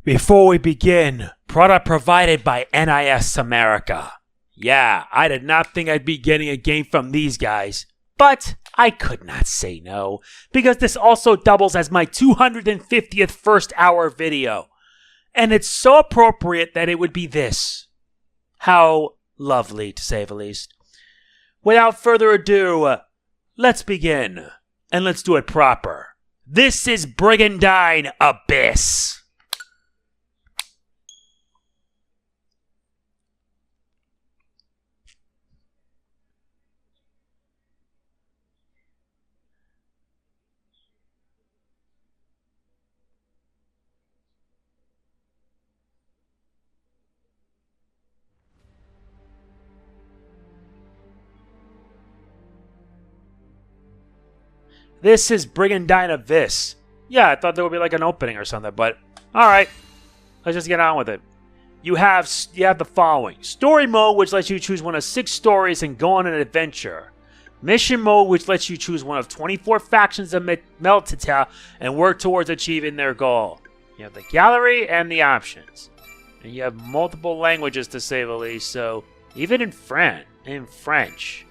Before we begin, product provided by NIS America. Yeah, I did not think I'd be getting a game from these guys, but I could not say no, because this also doubles as my 250th first hour video. And it's so appropriate that it would be this. How lovely, to say the least. Without further ado, let's begin, and let's do it proper. This is Brigandine Abyss. This is Brigandine Abyss. Yeah, I thought there would be like an opening or something, but alright. Let's just get on with it. You have the following. Story mode, which lets you choose one of 6 stories and go on an adventure. Mission mode, which lets you choose one of 24 factions of Meltita and work towards achieving their goal. You have the gallery and the options. And you have multiple languages, to say the least, so even in French.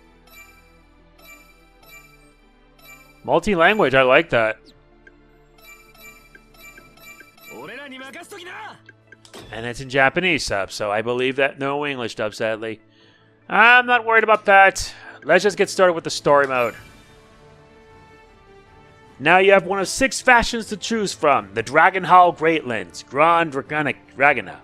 Multi-language, I like that. And it's in Japanese sub, so I believe that no English dub, sadly. I'm not worried about that. Let's just get started with the story mode. Now you have one of 6 factions to choose from. The Dragon Hall Greatlands, Grand Dragana.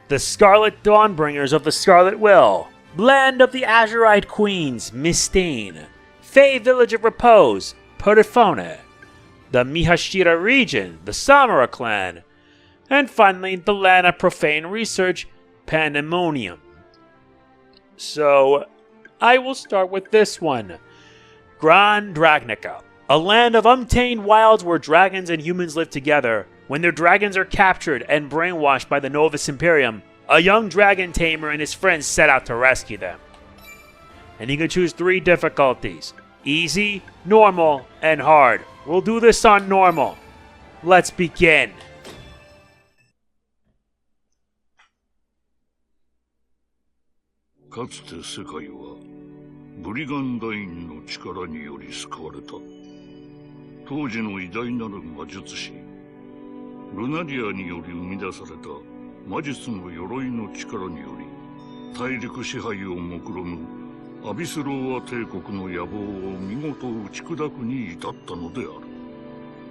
The Scarlet Dawnbringers of the Scarlet Will. Land of the Azurite Queens, Mistane. Fey Village of Repose, Perifone, the Mihashira region, the Samura clan, and finally the land of profane research, Pandemonium. So, I will start with this one. Grand Dragnica, a land of untamed wilds where dragons and humans live together. When their dragons are captured and brainwashed by the Novus Imperium, a young dragon tamer and his friends set out to rescue them. And you can choose 3 difficulties. Easy, normal, and hard. We'll do this on normal. Let's begin. Kaつて世界はブリガンダインの力により救われた。当時の偉大なる魔術師ルナディアにより生み出された魔術の鎧の力により大陸支配を目論むアビスローア帝国の野望を見事打ち砕くに至ったのである。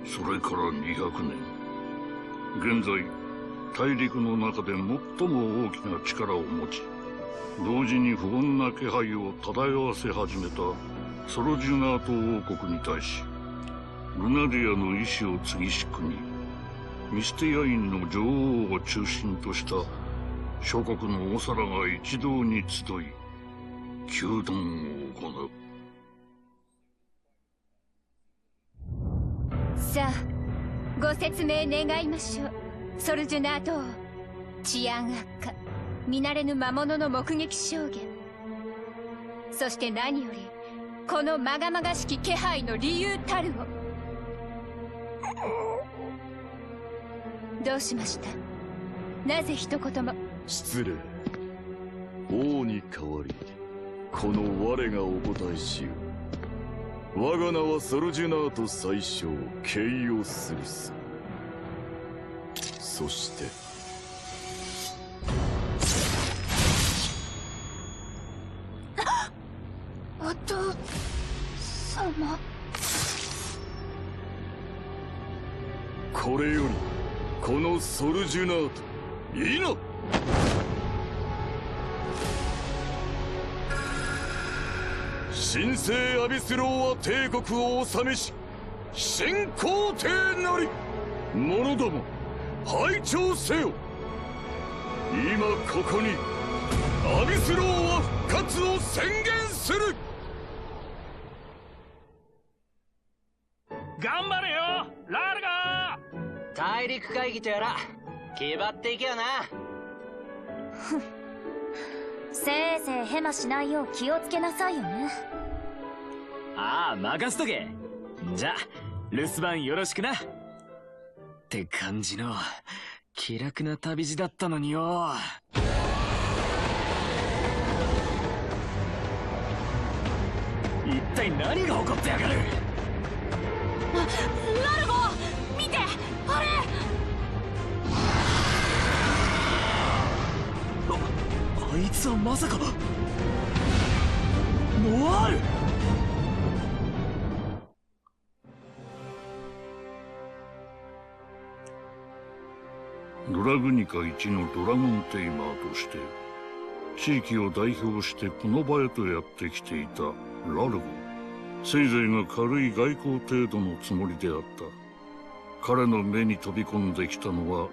それから200年。現在、大陸の中で最も大きな力を持ち、同時に不穏な気配を漂わせ始めたソロジュナート王国に対し、ルナディアの意志を継ぎし国、ミスティアインの女王を中心とした諸国の長皿が一堂に集い、糾弾を行う。さあ、ご説明願いましょう。ソルジュナート王。治安悪化、見慣れぬ魔物の目撃証言。そして何より、このまがまがしき気配の理由たるを。どうしました？なぜ一言も。失礼。王に代わりこの我がお答えしよう。我が名はソルジュナート宰相ケイオスリス。そしてお父様。これよりこのソルジュナートいいな。神聖アビスローア帝国を治めし新皇帝なり。者ども拝聴せよ。今ここにアビスローア復活を宣言する。頑張れよラルガー。大陸会議とやら気張っていけよな。せいぜいヘマしないよう気をつけなさいよね。ああ、任せとけ。じゃ、留守番よろしくな。って感じの気楽な旅路だったのによ。一体何が起こってやがる。ラルゴ、見て、あれ。あいつはまさかノワール。ドラグニカ一のドラゴンテイマーとして地域を代表してこの場へとやってきていたラルゴ。せいぜいが軽い外交程度のつもりであった。彼の目に飛び込んできたのは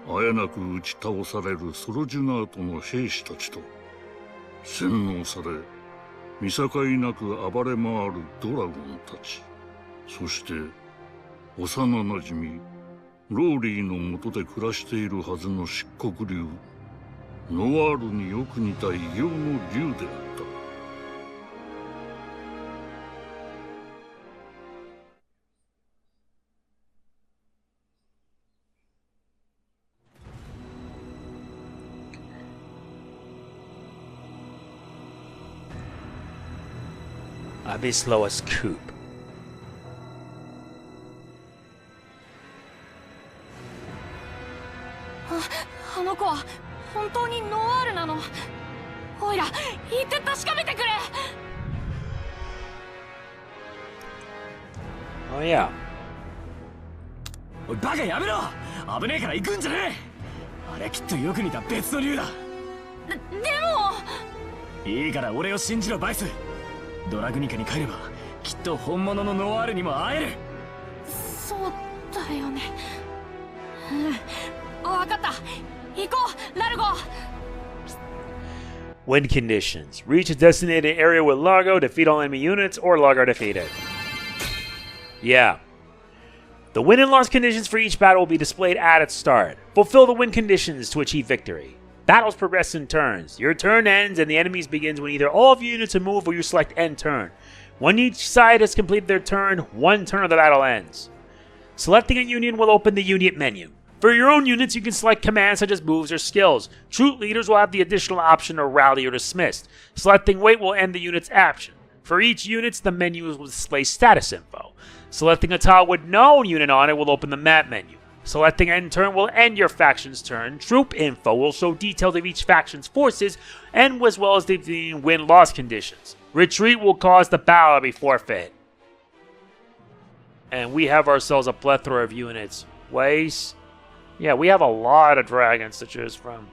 あやなく打ち倒されるソルジュナートの兵士たちと洗脳され見境なく暴れ回るドラゴンたち、そして幼なじみローリーの下で暮らしているはずの漆黒竜ノワールによく似た異形の竜であった。Abyss Lois Coop. あの子は本当にノワールなの？おいら、言って確かめてくれ。Oh yeah. おいバカやめろ。危ねえから行くんじゃねえ。あれはきっとよく似た別の竜だ。でもいいから俺を信じろバイス。ドラグニカに帰ればきっと本物のノワールにも会える。そうだよね。分かった。行こう、ラルゴ。 Win conditions. Reach a designated area with Largo, defeat all enemy units, or Largo defeated. Yeah. The win and loss conditions for each battle will be displayed at its start. Fulfill the win conditions to achieve victory. Battles progress in turns. Your turn ends and the enemy's begins when either all of your units move or you select end turn. When each side has completed their turn, one turn of the battle ends. Selecting a union will open the unit menu. For your own units, you can select commands such as moves or skills. Troop leaders will have the additional option of rally or dismissed. Selecting wait will end the unit's action. For each unit, the menu will display status info. Selecting a tile with no unit on it will open the map menu. Selecting end turn will end your faction's turn. Troop info will show details of each faction's forces, and as well as the win-loss conditions. Retreat will cause the battle to be forfeit. And we have ourselves a plethora of units. Ways. Yeah, we have a lot of dragons to choose from.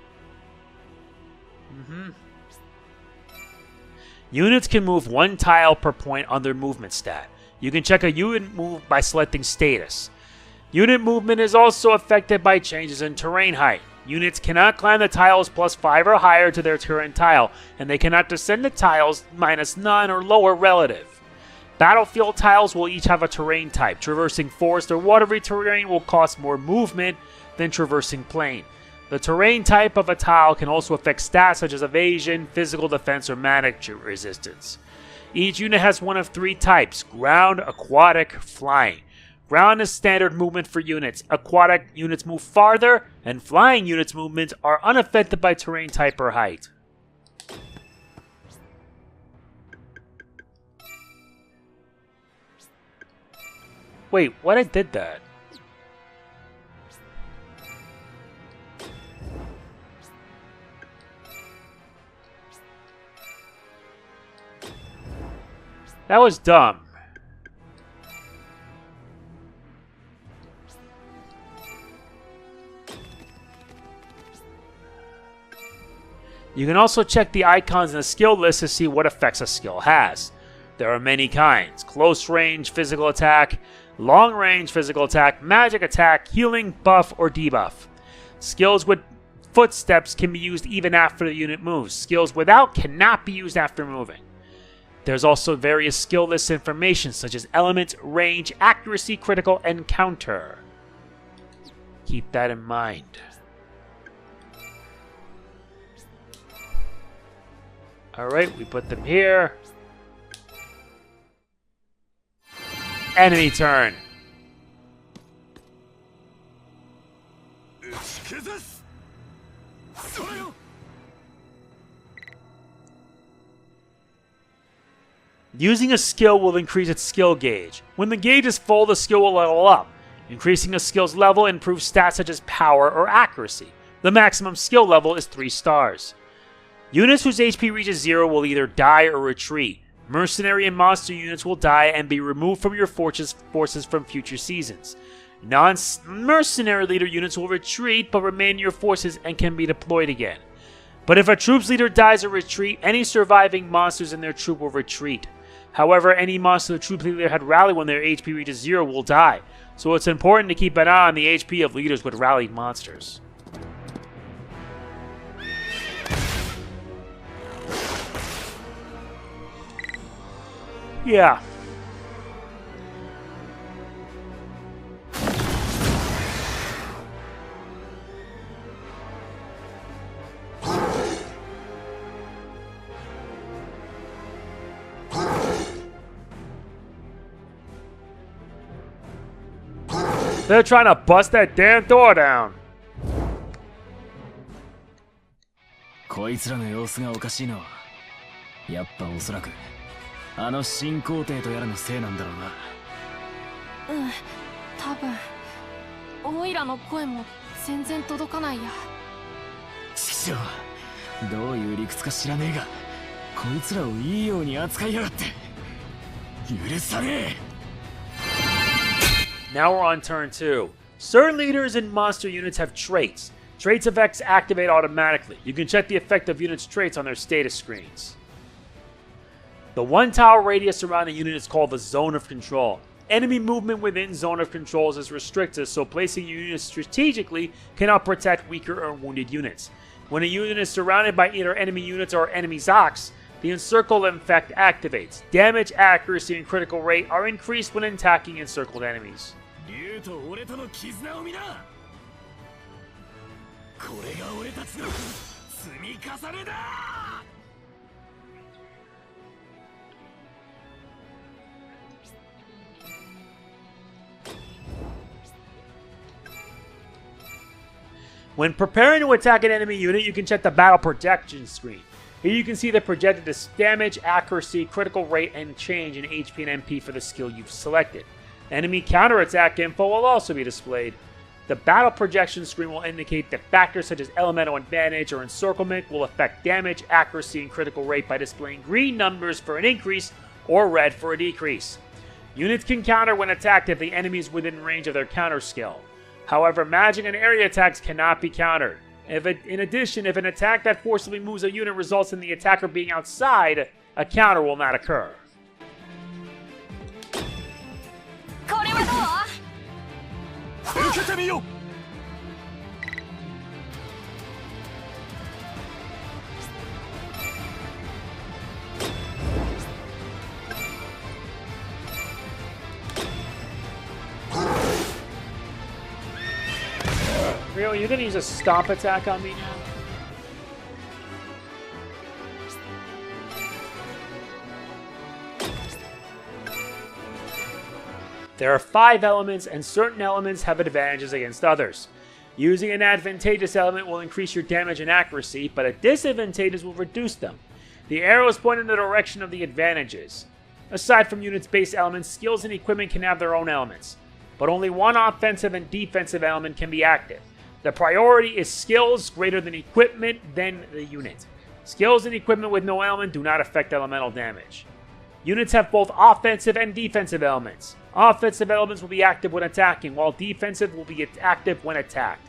Units can move one tile per point on their movement stat. You can check a unit move by selecting status. Unit movement is also affected by changes in terrain height. Units cannot climb the tiles +5 or higher to their current tile, and they cannot descend the tiles -9 or lower relative. Battlefield tiles will each have a terrain type. Traversing forest or watery terrain will cost more movement than traversing plain. The terrain type of a tile can also affect stats such as evasion, physical defense, or magic resistance. Each unit has one of 3 types: ground, aquatic, flying. Ground is standard movement for units. Aquatic units move farther, and flying units' movements are unaffected by terrain type or height. Wait, what? I did that? That was dumb. You can also check the icons in the skill list to see what effects a skill has. There are many kinds: close range physical attack, long range physical attack, magic attack, healing, buff, or debuff. Skills with footsteps can be used even after the unit moves. Skills without cannot be used after moving. There's also various skill list information such as element, range, accuracy, critical, and counter. Keep that in mind. Alright, we put them here. Enemy turn. Using a skill will increase its skill gauge. When the gauge is full, the skill will level up. Increasing a skill's level improves stats such as power or accuracy. The maximum skill level is 3 stars. Units whose HP reaches 0 will either die or retreat. Mercenary and monster units will die and be removed from your forces from future seasons. Non-mercenary leader units will retreat but remain in your forces and can be deployed again. But if a troop's leader dies or retreat, any surviving monsters in their troop will retreat. However, any monster the troop leader had rallied when their HP reaches 0 will die, so it's important to keep an eye on the HP of leaders with rallied monsters. Yeah. They're trying to bust that damn door down. こいつらの様子がおかしいのはやっぱおそらくあの新皇帝とやらのせいなんだろうな。多分オイラの声も全然届かないや。ちくしょう、どういう理屈か知らねえがこいつらをいいように扱いやがって許さねえ。 Now we're on turn 2. Certain leaders and monster units have traits. Traits effects activate automatically. You can check the effect of units' traits on their status screens. The 1 tower radius around the unit is called the Zone of Control. Enemy movement within Zone of Controls is restricted, so placing units strategically cannot protect weaker or wounded units. When a unit is surrounded by either enemy units or enemy Zocs, the Encircle effect activates. Damage, accuracy, and critical rate are increased when attacking encircled enemies. 竜と俺との絆を見な。これが俺たちの積み重ねだ。When preparing to attack an enemy unit, you can check the battle projection screen. Here you can see the projected damage, accuracy, critical rate, and change in HP and MP for the skill you've selected. Enemy counterattack info will also be displayed. The battle projection screen will indicate that factors such as elemental advantage or encirclement will affect damage, accuracy, and critical rate by displaying green numbers for an increase or red for a decrease. Units can counter when attacked if the enemy is within range of their counter skill. However, magic and area attacks cannot be countered. In addition, if an attack that forcibly moves a unit results in the attacker being outside, a counter will not occur. これはどう？受けてみよう。 Really? You're gonna use a stomp attack on me now? There are 5 elements, and certain elements have advantages against others. Using an advantageous element will increase your damage and accuracy, but a disadvantageous will reduce them. The arrows point in the direction of the advantages. Aside from units' base elements, skills and equipment can have their own elements, but only one offensive and defensive element can be active. The priority is skills greater than equipment, then the unit. Skills and equipment with no element do not affect elemental damage. Units have both offensive and defensive elements. Offensive elements will be active when attacking, while defensive will be active when attacked.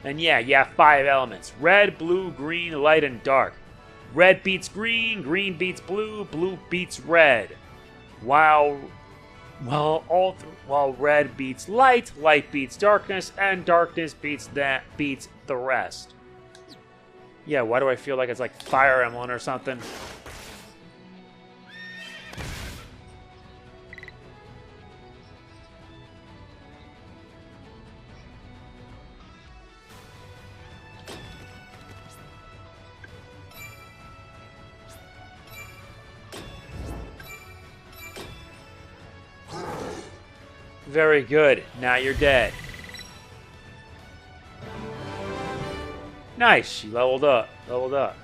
And yeah, you have 5 elements. Red, blue, green, light, and dark. Red beats green, green beats blue, blue beats red. While red beats light, light beats darkness, and darkness beats the rest. Yeah, why do I feel like it's like Fire Emblem or something? Very good. Now you're dead. Nice. She leveled up. Leveled up.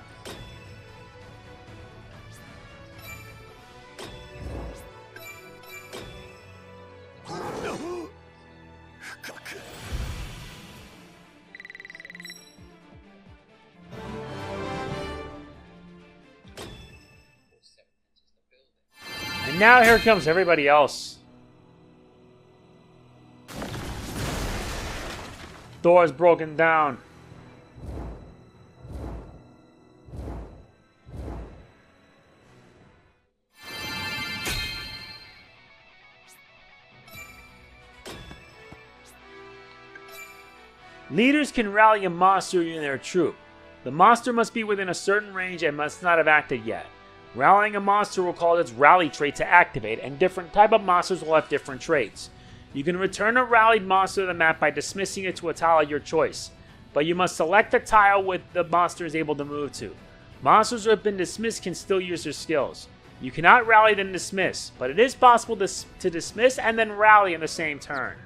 Now here comes everybody else. Door's broken down. Leaders can rally a monster in their troop. The monster must be within a certain range and must not have acted yet. Rallying a monster will cause its rally trait to activate, and different type of monsters will have different traits. You can return a rallied monster to the map by dismissing it to a tile of your choice, but you must select the tile with the monster is able to move to. Monsters who have been dismissed can still use their skills. You cannot rally then dismiss, but it is possible to dismiss and then rally in the same turn.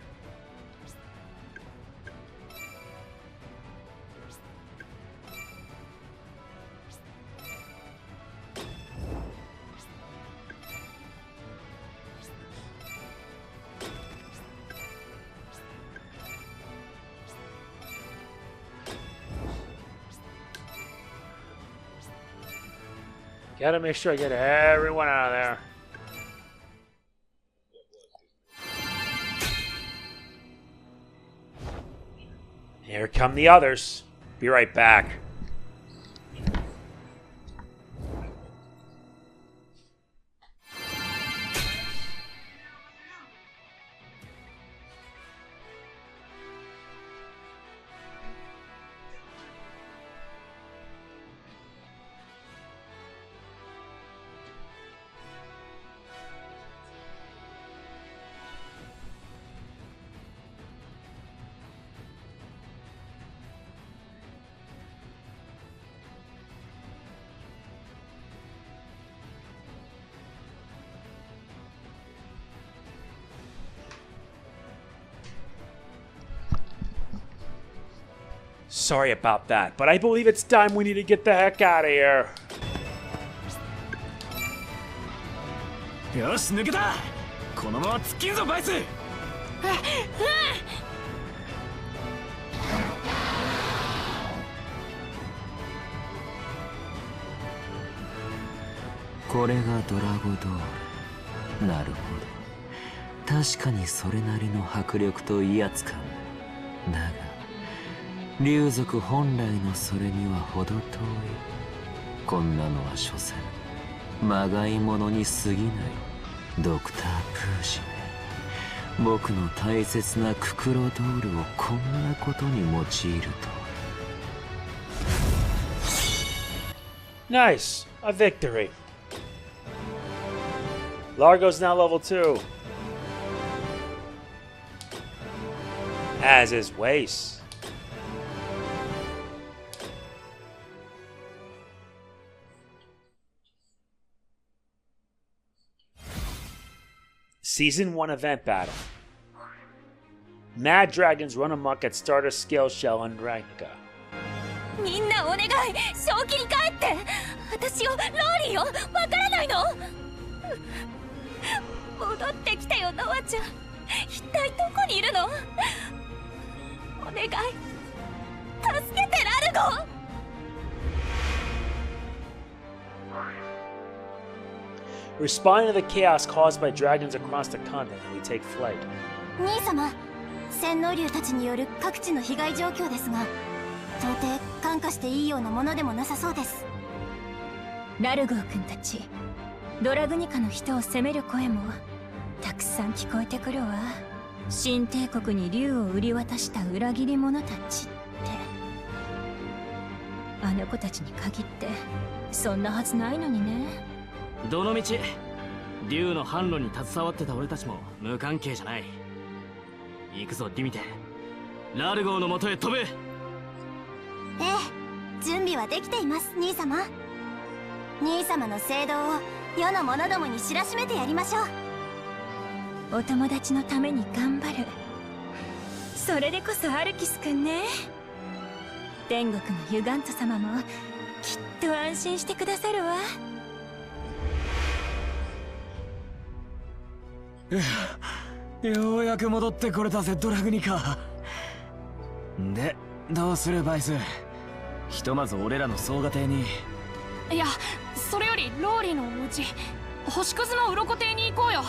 Gotta make sure I get everyone out of there. Here come the others. Be right back. Sorry about that, but I believe it's time we need to get the heck out of here. よし抜けた。このまま突っ切るぞバイス。これがドラゴドール。なるほど。確かにそれなりの迫力と威圧感だが、竜族本来のそれには程遠い。こんなのは所詮まがいものに過ぎない。ドクター・プージめ、僕の大切なククロドールをこんなことに用いると。 Nice! A victory. Largo's now level 2. As is Wace. Season 1 event battle. Mad dragons run amok at starter scale shell on Ravnica. みんなお願い、正気に帰って。私をローリーをわからないの。戻ってきてよノアちゃん。一体どこにいるの。お願い助けてラルゴ。Responding to the chaos caused by dragons across the continent, we take flight. 兄様、洗脳竜たちによる各地の被害状況ですが、到底感化していいようなものでもなさそうです。ラルゴー君たち、ドラグニカの人を責める声もたくさん聞こえてくるわ。新帝国に竜を売り渡した裏切り者たちって。あの子たちに限ってそんなはずないのにね。どのみち竜の販路に携わってた俺たちも無関係じゃない。行くぞディミテ。ラルゴーの元へ飛べ。ええ、準備はできています兄様。兄様の聖堂を世の者どもに知らしめてやりましょう。お友達のために頑張る。それでこそアルキス君ね。天国のユガント様もきっと安心してくださるわ。ようやく戻ってこれたぜドラグニカ。でどうするバイス。ひとまず俺らの総合艇に。いや、それよりローリーのお家星屑の鱗亭に行こうよ。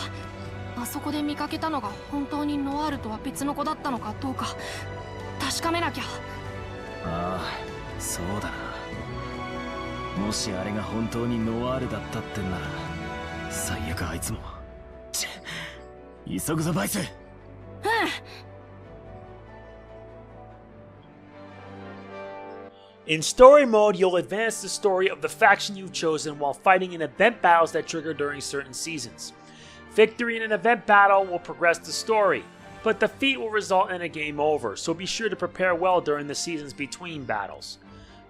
あそこで見かけたのが本当にノワールとは別の子だったのかどうか確かめなきゃ。ああ、そうだな。もしあれが本当にノワールだったってんなら最悪あいつも。チッ、急ぐぞバイス。In story mode, you'll advance the story of the faction you've chosen while fighting in event battles that trigger during certain seasons. Victory in an event battle will progress the story, but defeat will result in a game over, so be sure to prepare well during the seasons between battles.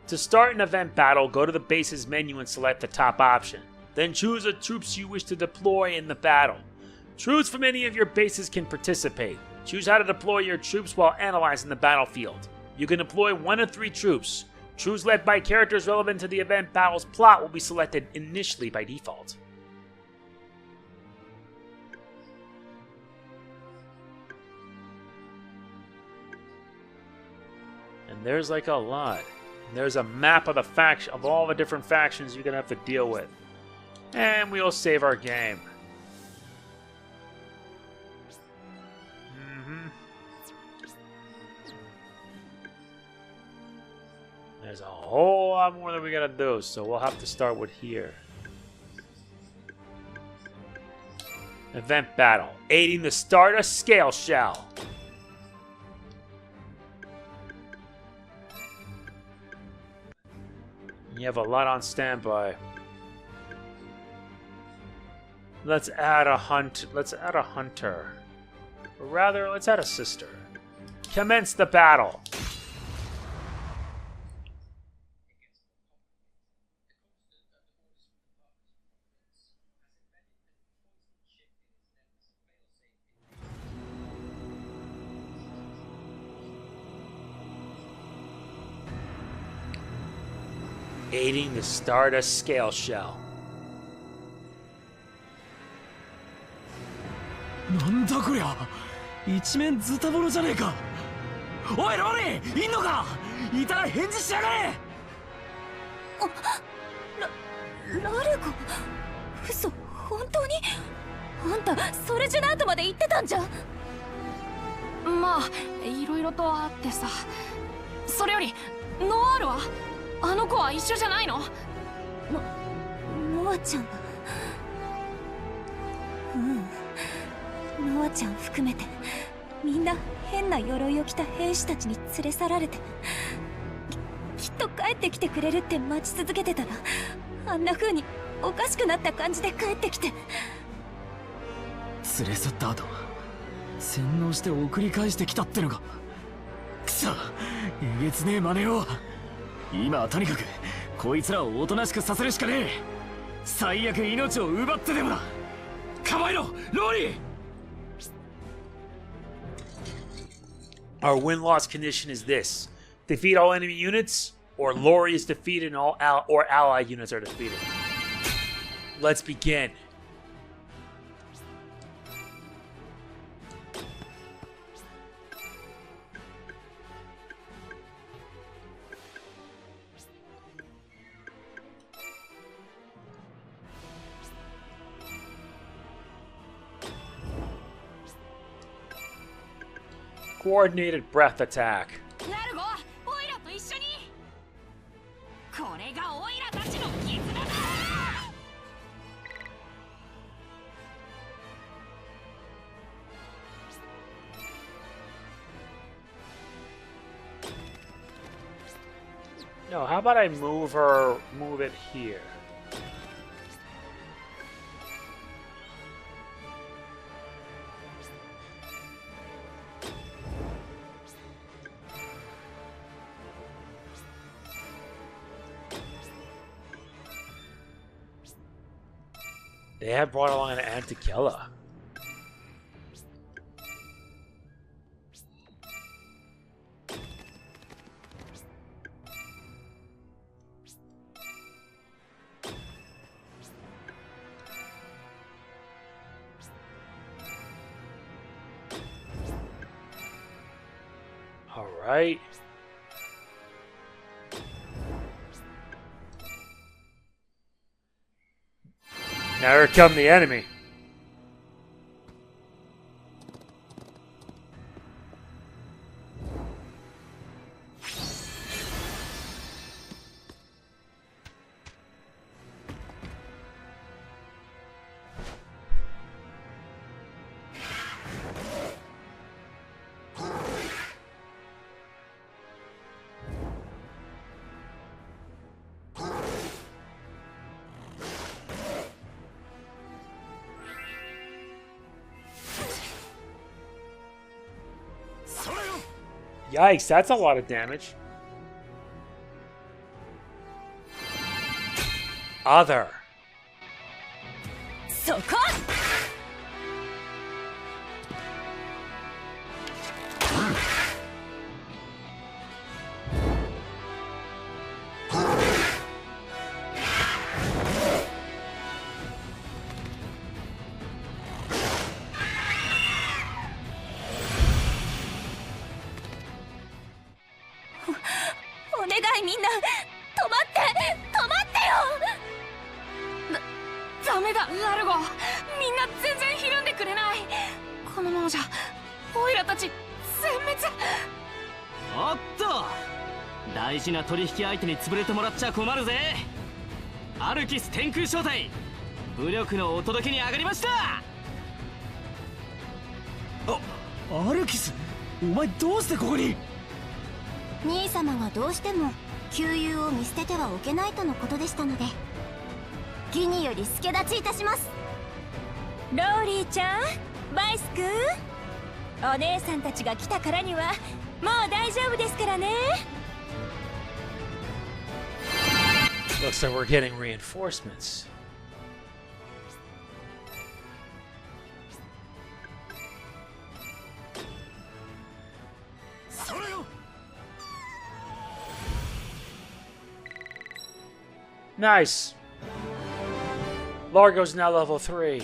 To start an event battle, go to the base's menu and select the top option. Then choose the troops you wish to deploy in the battle. Troops from any of your bases can participate. Choose how to deploy your troops while analyzing the battlefield. You can deploy 1 of 3 troops. Troops led by characters relevant to the event battle's plot will be selected initially by default. And there's like a lot. There's a map of the faction of all the different factions you're gonna have to deal with. And we'll save our game. There's a whole lot more that we gotta do, so we'll have to start with here. Event battle. Aiding the Stardust Scale Shell. You have a lot on standby. Let's add a hunter. Or rather, let's add a sister. Commence the battle. Aiding the Stardust Scale Shell. なんだこりゃ、一面ズタボロじゃねえか。おいローリー、いんのか。いたら返事しやがれ。ラルゴ、嘘、本当に？あんたソルジュナートまで行ってたんじゃ。まあいろいろとあってさ。それよりノワールは？あの子は一緒じゃないの？ノアちゃんが。ノアちゃん含めてみんな変な鎧を着た兵士たちに連れ去られて、きっと帰ってきてくれるって待ち続けてたら、あんな風におかしくなった感じで帰ってきて。連れ去った後洗脳して送り返してきたってのか。くそ、えげつねえ真似を。今はとにかくこいつらをおとなしくさせるしかねえ。最悪命を奪ってでもだ。構えろローリー。Our win-loss condition is this: defeat all enemy units, or Lori is defeated and all ally units are defeated. Let's begin. Coordinated breath attack. ラルゴ、オイラと一緒に。これがオイラたちの絆だ。No, how about I move it here? They have brought along an Antikella. All right. Now here come the enemy. Yikes, that's a lot of damage. Other. そこお願いみんな止まってよダメだラルゴ、みんな全然ひるんでくれない。このままじゃオイラたち全滅。おっと、大事な取引相手に潰れてもらっちゃ困るぜ。アルキス天空小隊、武力のお届けに上がりました。アルキス、お前どうしてここに？兄様がどうしても旧友を見捨ててはおけないとのことでしたので、義により助立ちいたします。ローリーちゃん、バイス君、お姉さんたちが来たからにはもう大丈夫ですからね。 Looks like we're getting reinforcements. Nice. Largo's now level 3.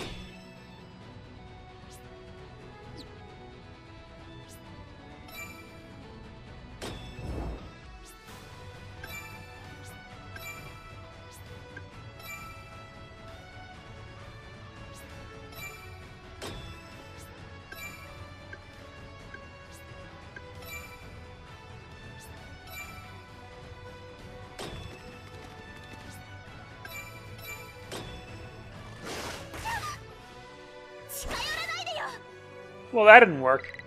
Well, that didn't work.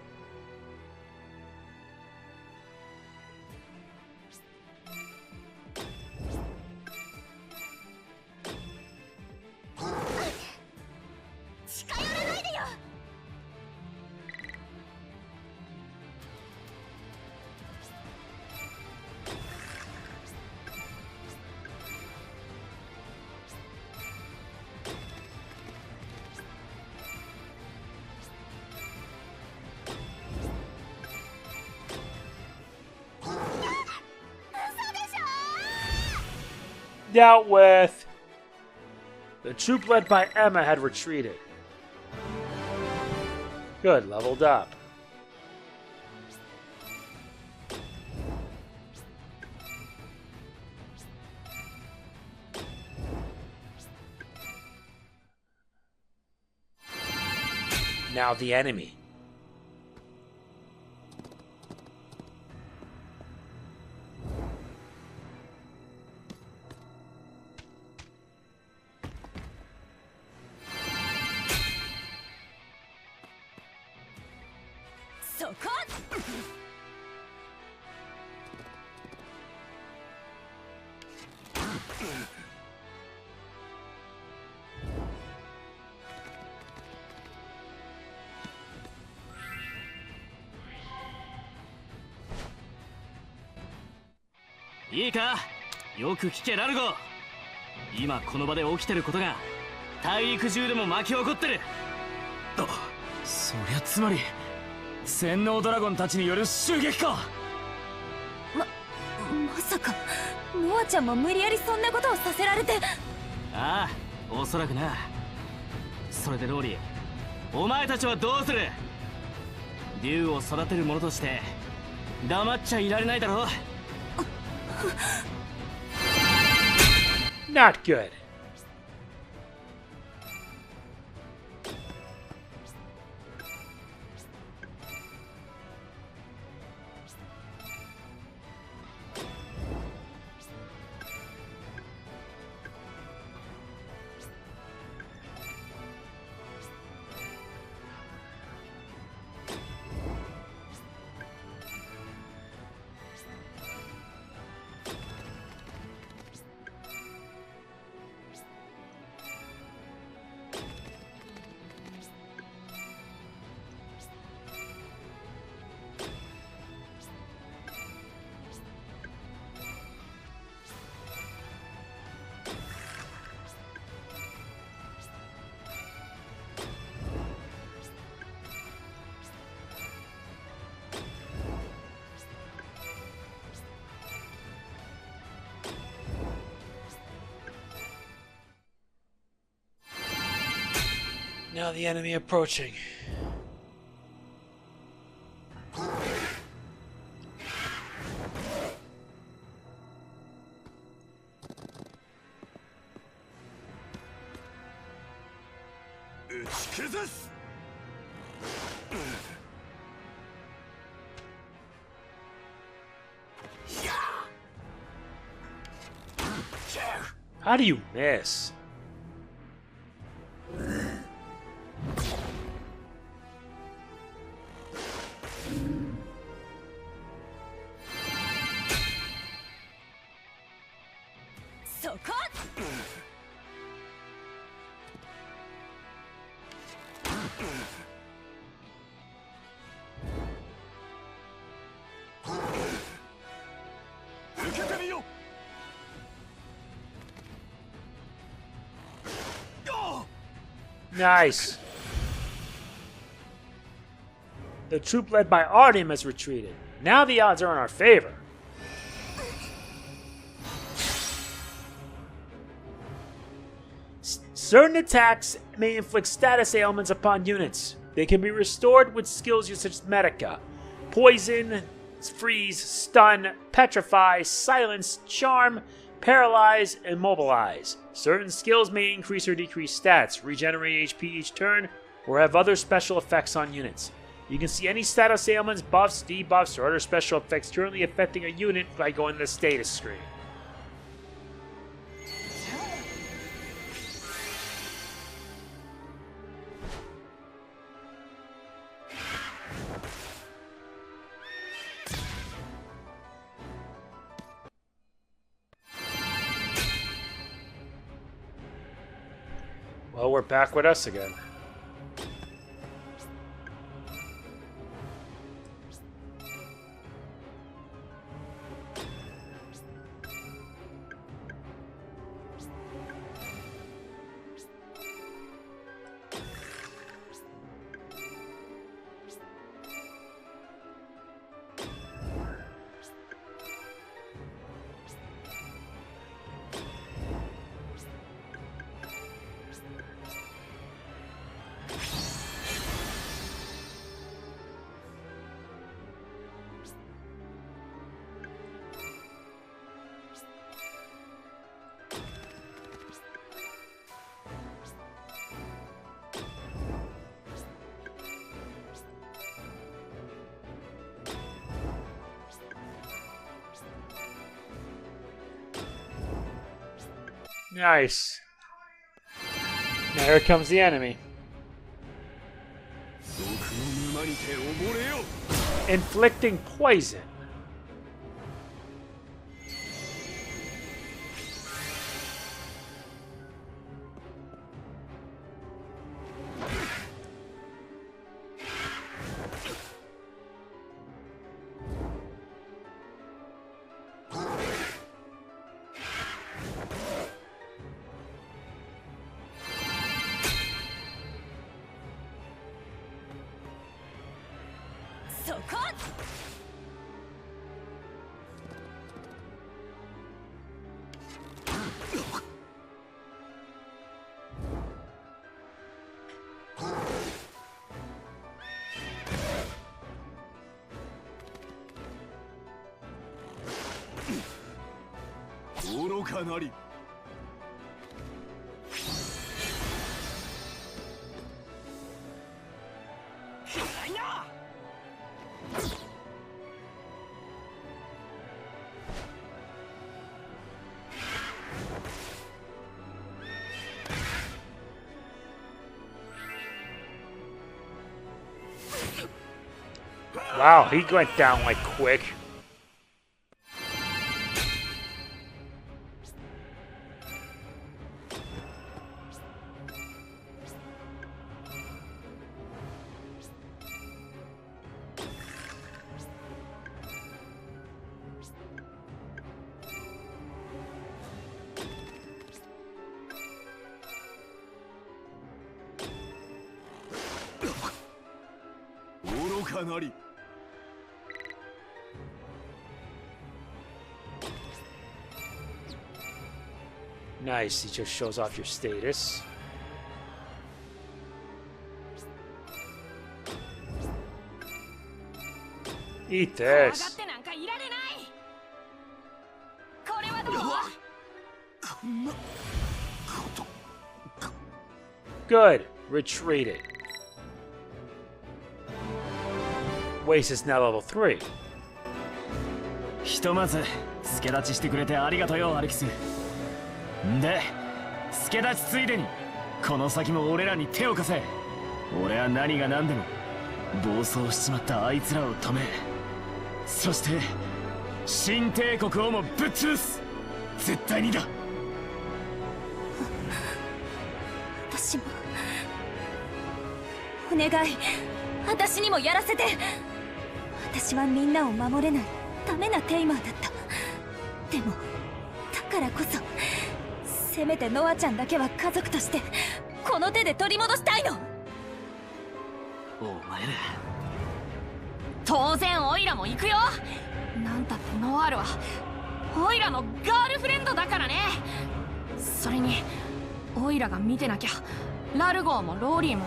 Dealt with. The troop led by Emma had retreated. Good, leveled up. Now the enemy.いいか、よく聞けラルゴ。今この場で起きてることが大陸中でも巻き起こってる。そりゃつまり洗脳ドラゴンたちによる襲撃か。まさかノアちゃんも無理やりそんなことをさせられて。ああ、おそらくな。それでローリー、お前たちはどうする？竜を育てる者として黙っちゃいられないだろう。Not good. Now the enemy approaching. How do you miss? Nice. The troop led by Artyom has retreated. Now the odds are in our favor. Certain attacks may inflict status ailments upon units. They can be restored with skills used such as Medica, Poison, Freeze, Stun, Petrify, Silence, Charm, Paralyze, and Immobilize. Certain skills may increase or decrease stats, regenerate HP each turn, or have other special effects on units. You can see any status ailments, buffs, debuffs, or other special effects currently affecting a unit by going to the status screen. Well, we're back with us again. Nice. Now here comes the enemy. Inflicting poison. Wow, he went down like quick. Nice, he just shows off your status. Eat 怖がっ this. てなんかいられない。これはどう？こんなこと。 Good. Retreated. Waste is now level 3. ひとまず助立ちしてくれてありがとうよアレキス。んで助立ちついでにこの先も俺らに手を貸せ。俺は何が何でも暴走しちまったあいつらを止め、そして新帝国をもぶっ潰す。絶対にだ。私もお願い、私にもやらせて。私はみんなを守れないダメなテイマーだった。でもだからこそせめてノアちゃんだけは家族としてこの手で取り戻したいの。お前ら当然オイラも行くよ。なんたってノアールはオイラのガールフレンドだからね。それにオイラが見てなきゃラルゴーもローリーも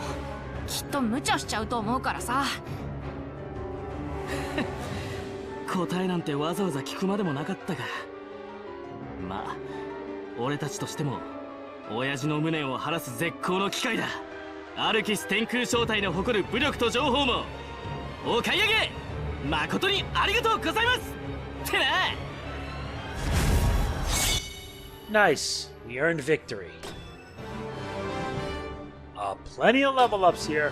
きっと無茶しちゃうと思うからさ。答えなんてわざわざ聞くまでもなかったが、まあ俺たちとしても親父の無念を晴らす絶好の機会だ。アルキス天空小隊の誇る武力と情報もお買い上げ誠にありがとうございますってな。 Nice. We earned victory. Plenty of level ups here.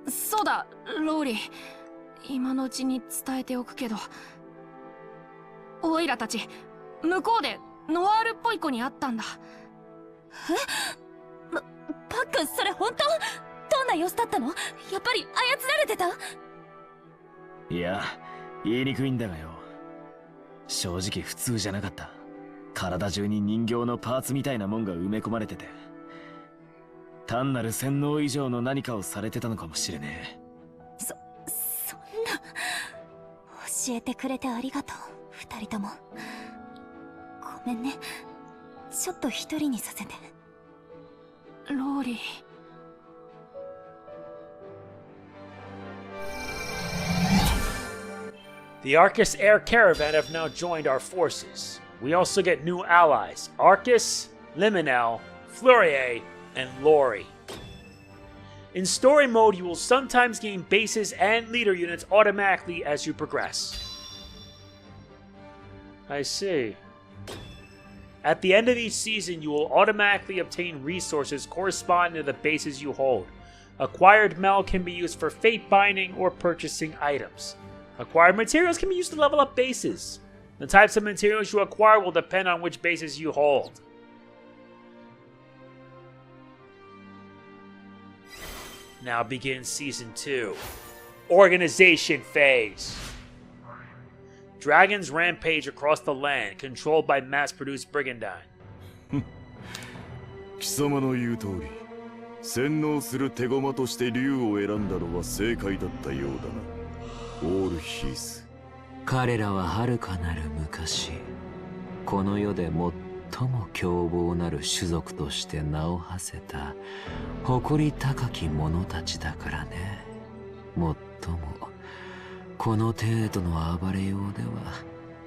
そうだローリー、今のうちに伝えておくけど、オイラたち向こうでノワールっぽい子に会ったんだ。パックン、それ本当？どんな様子だったの？やっぱり操られてた？いや言いにくいんだがよ、正直普通じゃなかった。体中に人形のパーツみたいなもんが埋め込まれてて、単なる洗脳以上の何かをされてたのかもしれねえ。そんな。教えてくれてありがとう、二人とも。ごめんね、ちょっと一人にさせて。ローリー。The Arcus Air Caravan have now joined our forces. We also get new allies, Arcus, Liminel, Fleurier, and Lori. In story mode, you will sometimes gain bases and leader units automatically as you progress. I see. At the end of each season, you will automatically obtain resources corresponding to the bases you hold. Acquired Mel can be used for fate binding or purchasing items. Acquired materials can be used to level up bases. The types of materials you acquire will depend on which bases you hold. Now begins Season 2. Organization Phase. Dragons rampage across the land, controlled by mass-produced Brigandine. 貴様の言う通り、洗脳する手駒として竜を選んだのは正解だったようだな、オールヒース。彼らは遥かなる昔、この世で最も凶暴なる種族として名を馳せた誇り高き者たちだからね。もっともこの程度の暴れようでは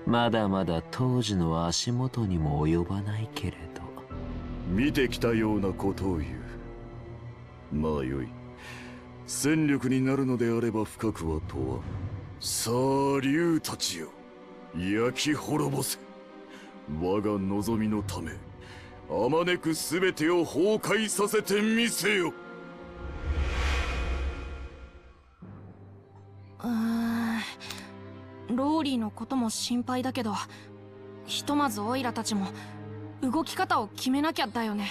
まだまだ当時の足元にも及ばないけれど。見てきたようなことを言う。まあよい。戦力になるのであれば深くは問わん。さあ竜たちよ、焼き滅ぼせ。我が望みのためあまねく全てを崩壊させてみせよ。ローリーのことも心配だけど、ひとまずオイラたちも動き方を決めなきゃだよね。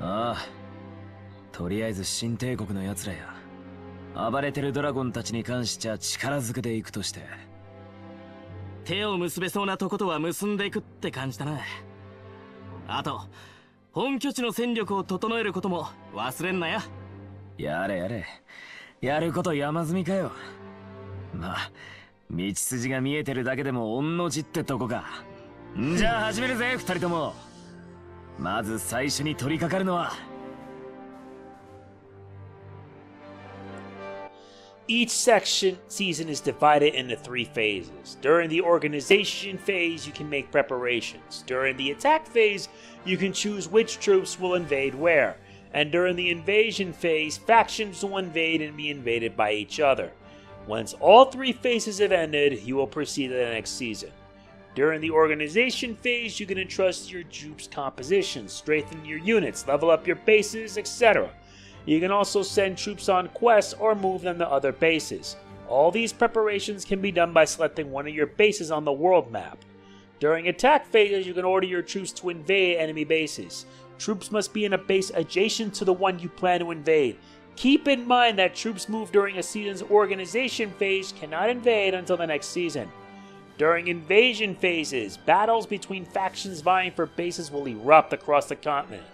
ああ、とりあえず新帝国のやつらや暴れてるドラゴンたちに関しちゃ力ずくでいくとして、手を結べそうなとことは結んでいくって感じだな。あと本拠地の戦力を整えることも忘れんなや。やれやれ。やること山積みかよ。まあ、道筋が見えてるだけでも御の字ってとこか。んじゃあ始めるぜ、二人とも。まず最初に取り掛かるのは。Each season is divided into 3 phases. During the organization phase, you can make preparations. During the attack phase, you can choose which troops will invade where. And during the invasion phase, factions will invade and be invaded by each other. Once all 3 phases have ended, you will proceed to the next season. During the organization phase, you can entrust your troops' compositions, strengthen your units, level up your bases, etc. You can also send troops on quests or move them to other bases. All these preparations can be done by selecting one of your bases on the world map. During attack phases, you can order your troops to invade enemy bases. Troops must be in a base adjacent to the one you plan to invade. Keep in mind that troops moved during a season's organization phase cannot invade until the next season. During invasion phases, battles between factions vying for bases will erupt across the continent.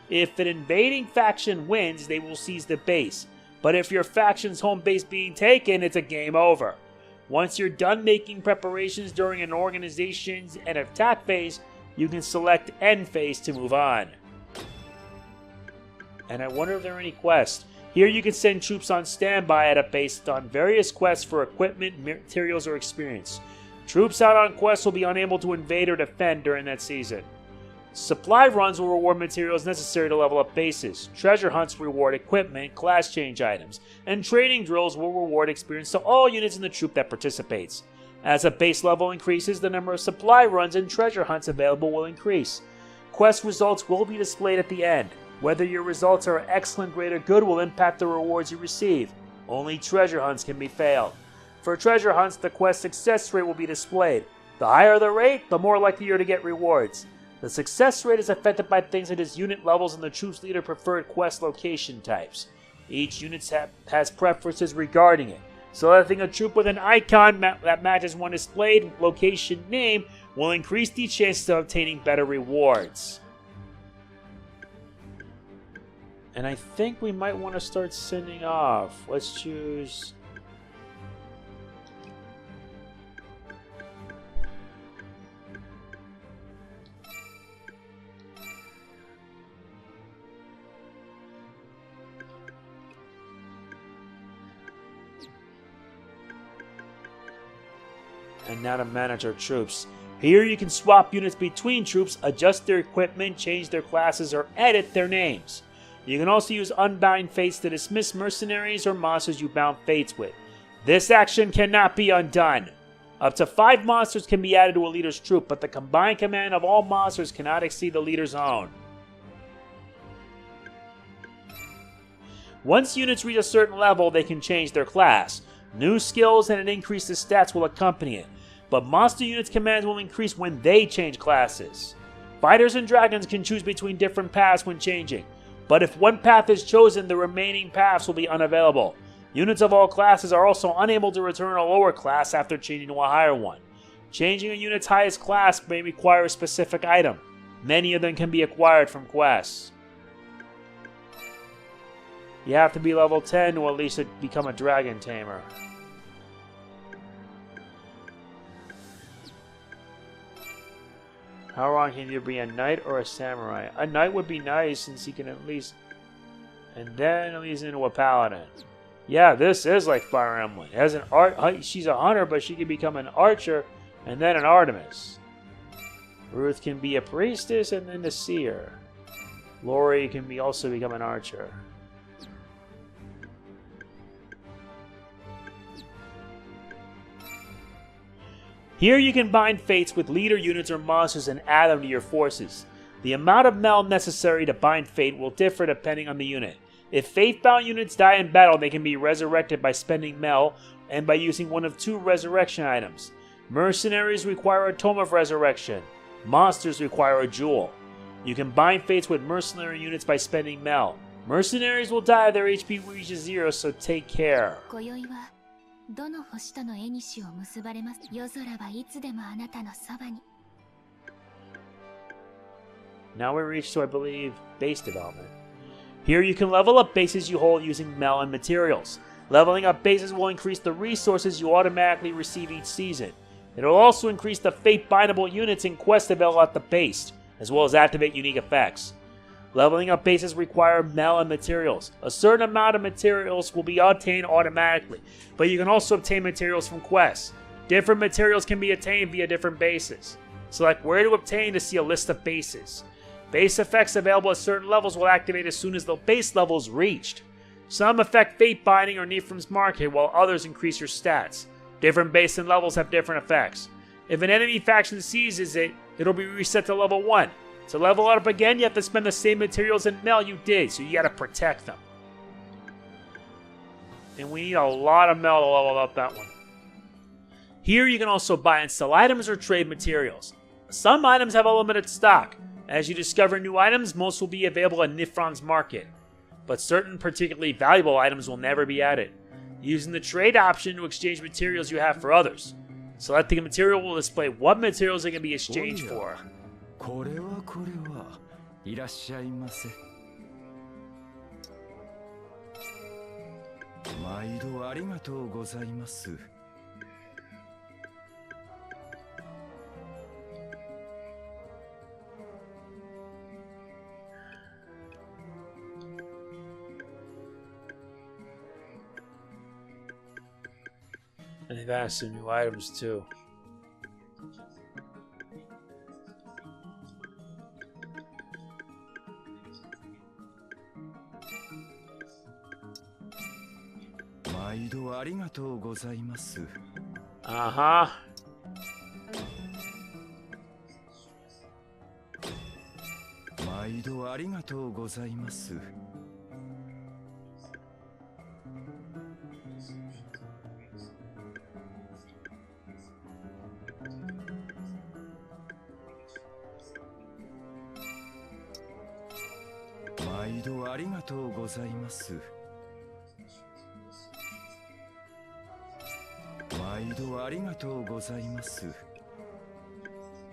If an invading faction wins, they will seize the base. But if your faction's home base being taken, it's a game over. Once you're done making preparations during an organization's and attack phase, you can select end phase to move on. And I wonder if there are any quests. Here you can send troops on standby at a base on various quests for equipment, materials, or experience. Troops out on quests will be unable to invade or defend during that season. Supply runs will reward materials necessary to level up bases. Treasure hunts reward equipment, class change items, and training drills will reward experience to all units in the troop that participates. As a base level increases, the number of supply runs and treasure hunts available will increase. Quest results will be displayed at the end. Whether your results are excellent, great, or good will impact the rewards you receive. Only treasure hunts can be failed. For treasure hunts, the quest success rate will be displayed. The higher the rate, the more likely you are to get rewards. The success rate is affected by things such as unit levels and the troop's leader preferred quest location types. Each unit has preferences regarding it. Selecting a troop with an icon that matches one displayed location name will increase the chances of obtaining better rewards. And I think we might want to start sending off. Let's choose... And now to manage our troops. Here you can swap units between troops, adjust their equipment, change their classes, or edit their names. You can also use Unbound Fates to dismiss mercenaries or monsters you bound fates with. This action cannot be undone. Up to 5 monsters can be added to a leader's troop, but the combined command of all monsters cannot exceed the leader's own. Once units reach a certain level, they can change their class. New skills and an increase in stats will accompany it, but monster units' commands will increase when they change classes. Fighters and dragons can choose between different paths when changing, but if one path is chosen, the remaining paths will be unavailable. Units of all classes are also unable to return a lower class after changing to a higher one. Changing a unit's highest class may require a specific item. Many of them can be acquired from quests. You have to be level 10 to at least become a dragon tamer. How wrong can you be, a knight or a samurai? A knight would be nice since he can at least... And then at least into a paladin. Yeah, this is like Fire Emblem. As an she's a hunter, but she can become an archer and then an Artemis. Ruth can be a priestess and then a seer. Lori can also become an archer. Here you can bind fates with leader units or monsters and add them to your forces. The amount of mel necessary to bind fate will differ depending on the unit. If faith-bound units die in battle, they can be resurrected by spending mel and by using one of 2 resurrection items. Mercenaries require a Tome of Resurrection. Monsters require a Jewel. You can bind fates with mercenary units by spending mel. Mercenaries will die if their HP reaches 0, so take care. どの星との縁を結ばれます。夜空はいつでもあなたのそばに。 Now we reach to, I believe, base development. Here you can level up bases you hold using melon materials. Leveling up bases will increase the resources you automatically receive each season. It will also increase the fate bindable units and quests available at the base, as well as activate unique effects. Leveling up bases require melon materials. A certain amount of materials will be obtained automatically, but you can also obtain materials from quests. Different materials can be attained via different bases. Select where to obtain to see a list of bases. Base effects available at certain levels will activate as soon as the base level is reached. Some affect fate binding or Nifrim's market, while others increase your stats. Different base and levels have different effects. If an enemy faction seizes it, it'll be reset to level 1. To level it up again, you have to spend the same materials and mel you did, so you gotta protect them. And we need a lot of mel to level up that one. Here you can also buy and sell items or trade materials. Some items have a limited stock. As you discover new items, most will be available at Nifrim's market. But certain particularly valuable items will never be added. Using the trade option to exchange materials you have for others. Selecting a material will display what materials it can be exchanged for. これはいらっしゃいませ。毎度ありがとうございます。And they've added some new items too. Uh-huh.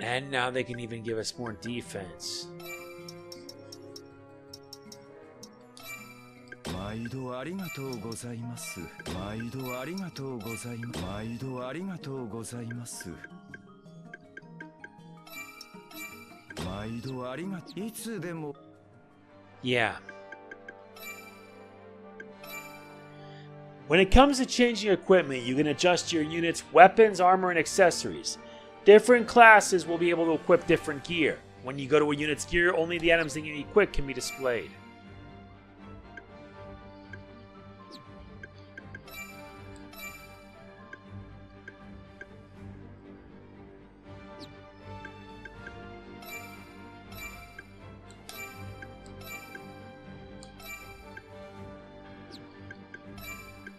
And now they can even give us more defense. Yeah. When it comes to changing equipment, you can adjust your unit's weapons, armor, and accessories. Different classes will be able to equip different gear. When you go to a unit's gear, only the items that you equip can be displayed.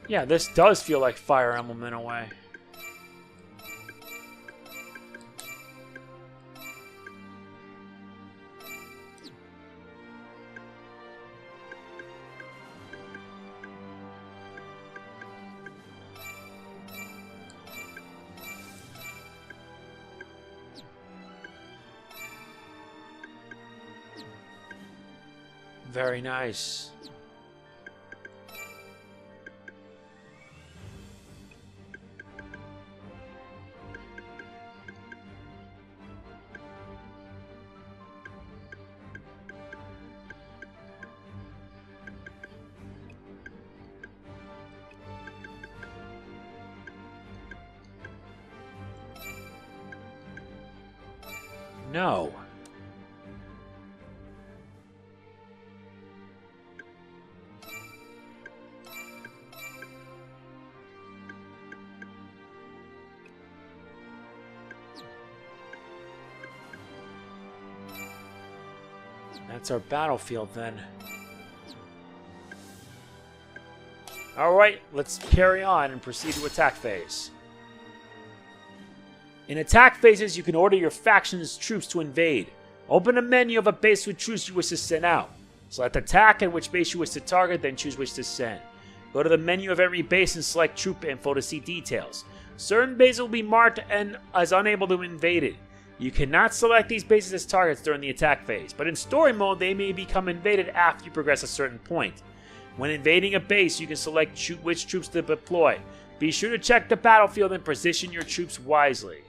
Yeah, this does feel like Fire Emblem in a way. Very nice. No. That's our battlefield then. Alright, let's carry on and proceed to attack phase. In attack phases, you can order your faction's troops to invade. Open a menu of a base with troops you wish to send out. Select attack and which base you wish to target, then choose which to send. Go to the menu of every base and select troop info to see details. Certain bases will be marked and as unable to be invaded. You cannot select these bases as targets during the attack phase, but in story mode they may become invaded after you progress a certain point. When invading a base, you can select which troops to deploy. Be sure to check the battlefield and position your troops wisely.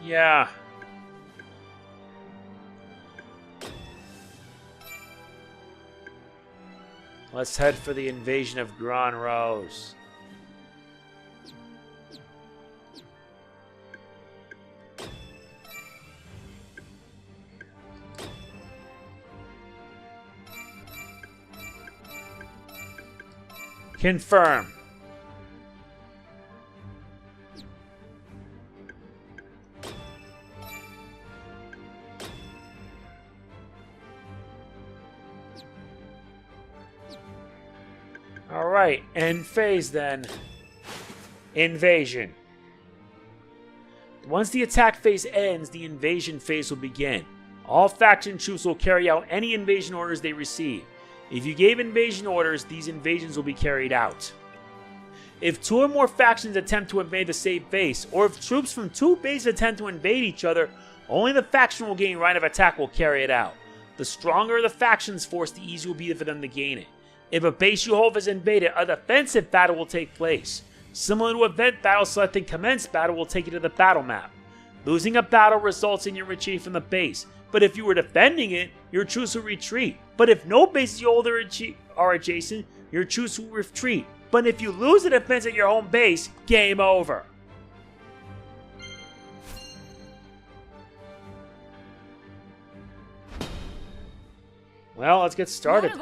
Yeah. Let's head for the invasion of Grand Rose. Confirm. Alright, end phase then. Invasion. Once the attack phase ends, the invasion phase will begin. All faction troops will carry out any invasion orders they receive. If you gave invasion orders, these invasions will be carried out. If 2 or more factions attempt to invade the same base, or if troops from 2 bases attempt to invade each other, only the faction will gain right of attack will carry it out. The stronger the faction's force, the easier it will be for them to gain it. If a base you hold is invaded, a defensive battle will take place. Similar to event battle, selecting commence battle will take you to the battle map. Losing a battle results in your retreat from the base, but if you were defending it, your troops will retreat. But if no bases you hold are adjacent, your troops will retreat. But if you lose the defense at your home base, game over. Well, let's get started.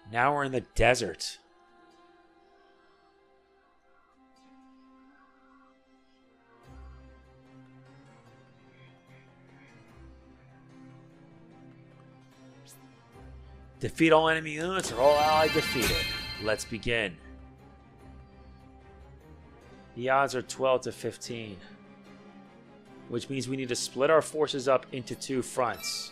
Now we're in the desert. Defeat all enemy units or all allied defeated. Let's begin. The odds are 12 to 15, which means we need to split our forces up into 2 fronts.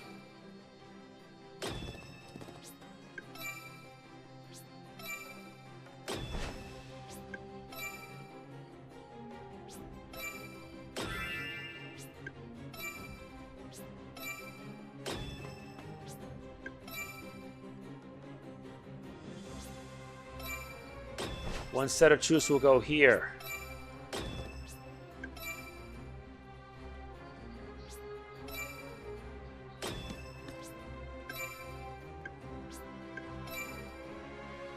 One set of troops will go here.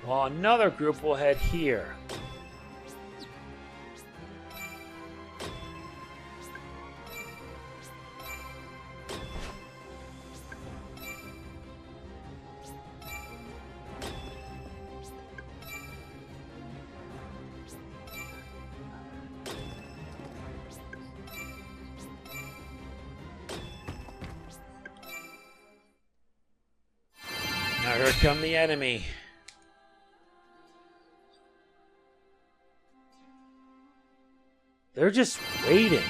While another group will head here. Now here come the enemy. They're just waiting.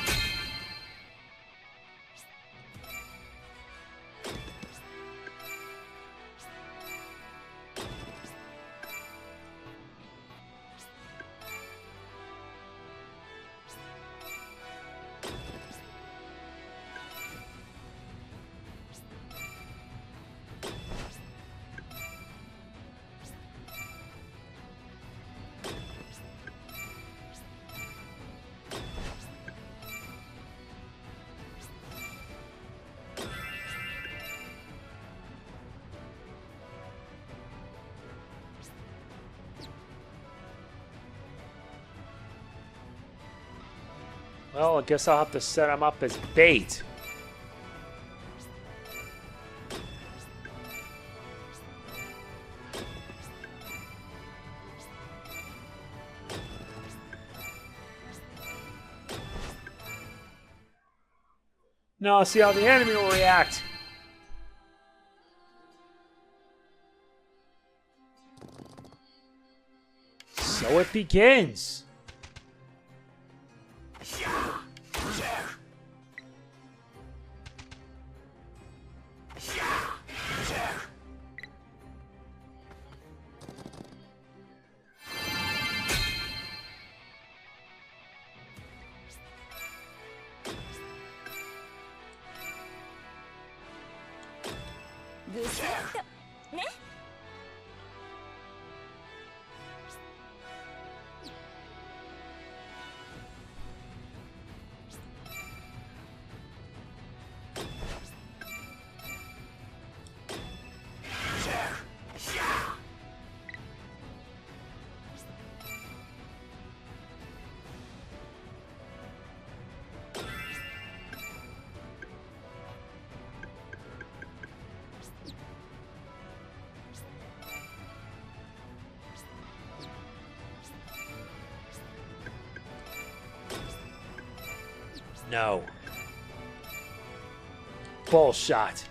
Well, I guess I'll have to set them up as bait. Now I'll see how the enemy will react. So it begins. No. Bullshot.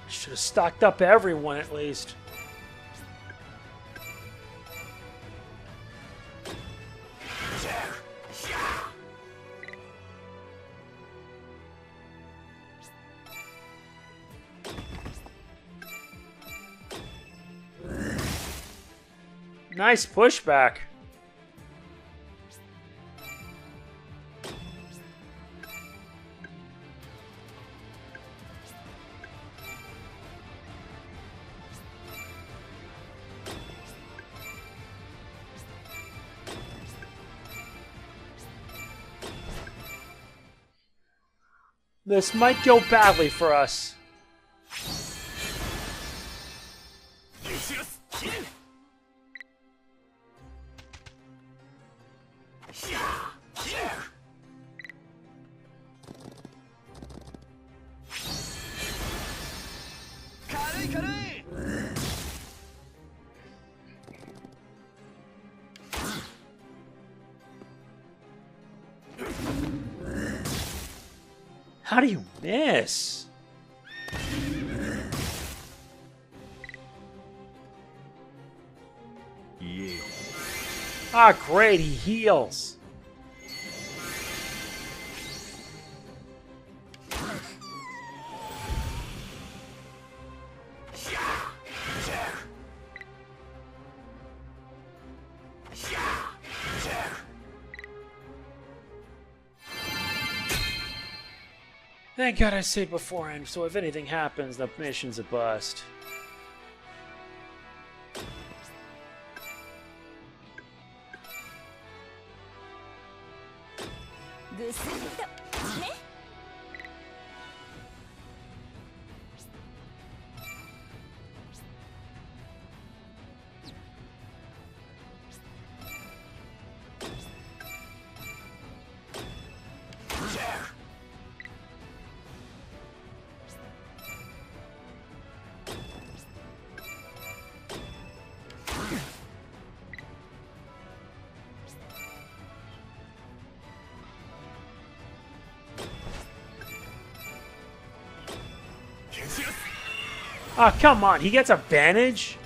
Should have stocked up everyone at least. Nice pushback. This might go badly for us. How do you miss? Yeah. Ah, great, he heals. Thank God I saved beforehand, so if anything happens, the mission's a bust. Oh, come on, he gets advantage?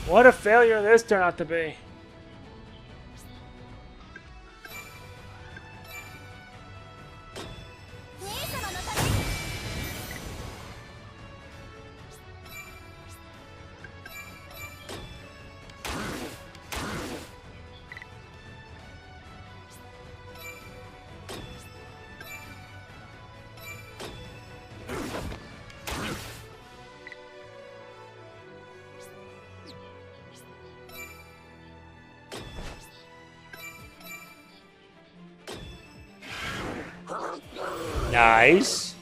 What a failure this turned out to be. Nice.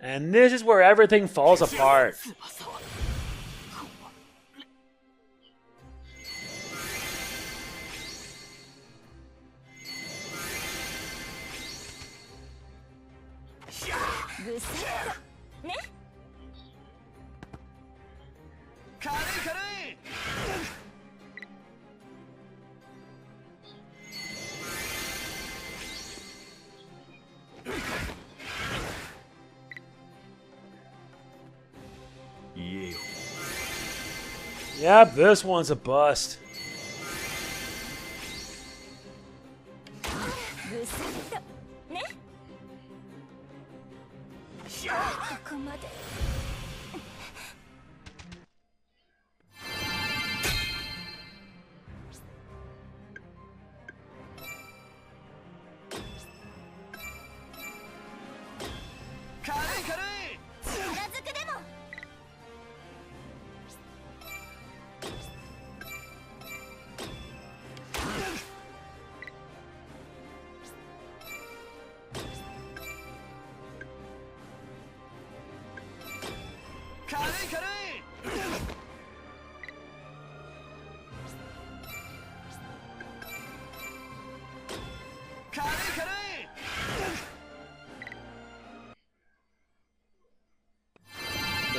And this is where everything falls apart. Yep, this one's a bust.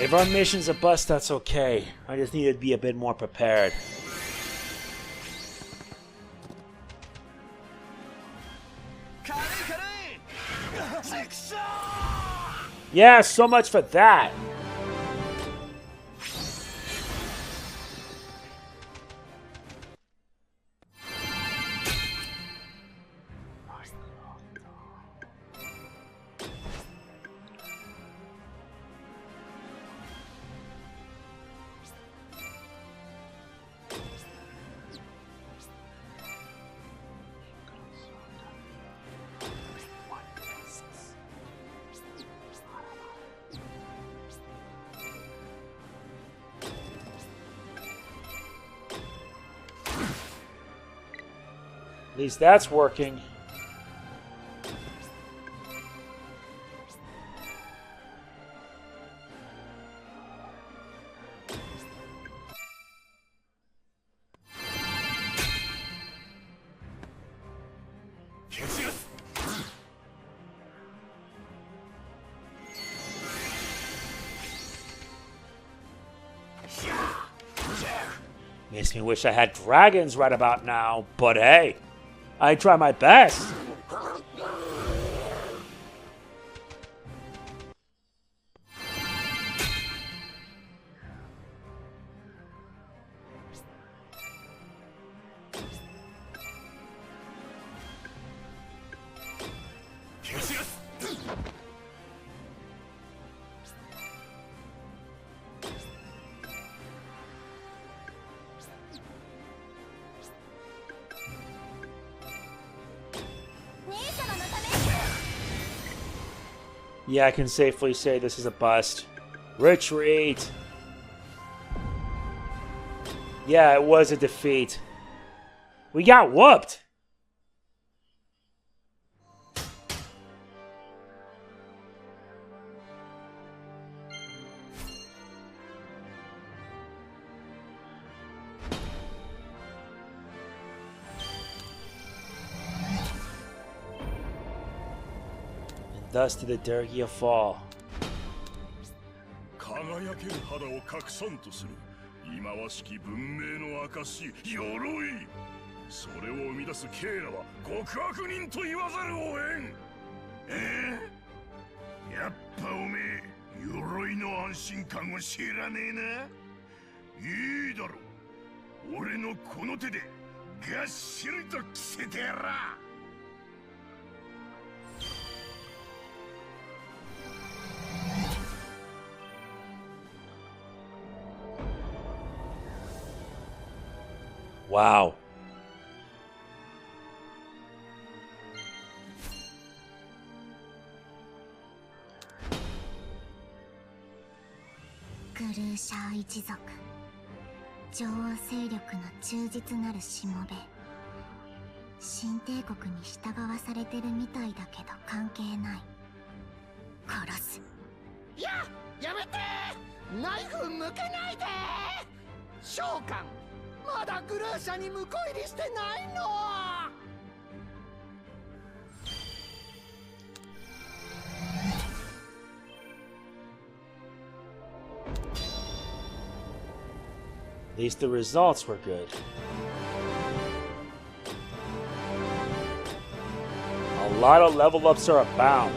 If our mission's a bust, that's okay. I just need to be a bit more prepared. Yeah, so much for that. At least that's working. Makes me wish I had dragons right about now, but hey. I try my best. Yeah, I can safely say this is a bust. Retreat! Yeah, it was a defeat. We got whooped! Thus did the Dergia fall. 輝ける肌を隠さんとする忌まわしき文明の証鎧それを生み出すケイラは極悪人と言わざるを得んやっぱおめえ鎧の安心感を知らねえないいだろ俺のこの手でがっしりと着せてやら Wow. クルーシャー一族、女王勢力の忠実なるしもべ。新帝国に従わされてるみたいだけど関係ない。殺す。やめて、ナイフ向けないで。召喚、まだグルーシャに婿入りしてないの。At least the results were good. A lot of level ups are abound.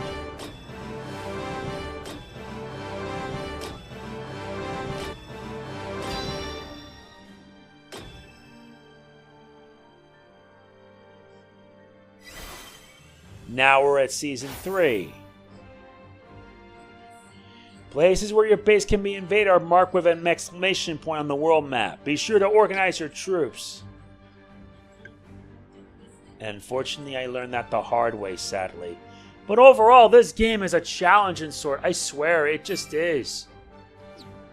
Now we're at Season 3. Places where your base can be invaded are marked with an exclamation point on the world map. Be sure to organize your troops. And unfortunately, I learned that the hard way, sadly. But overall, this game is a challenge in sort. I swear, it just is.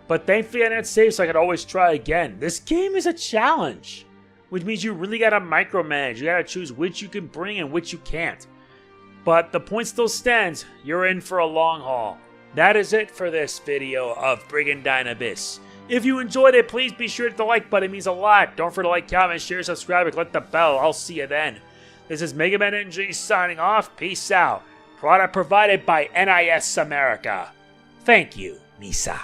But thankfully, I didn't save, so I could always try again. This game is a challenge, which means you really gotta micromanage. You gotta choose which you can bring and which you can't. But the point still stands. You're in for a long haul. That is it for this video of Brigandine Abyss. If you enjoyed it, please be sure to hit the like button. It means a lot. Don't forget to like, comment, share, subscribe, and click the bell. I'll see you then. This is MegamanNG signing off. Peace out. Product provided by NIS America. Thank you, Misa.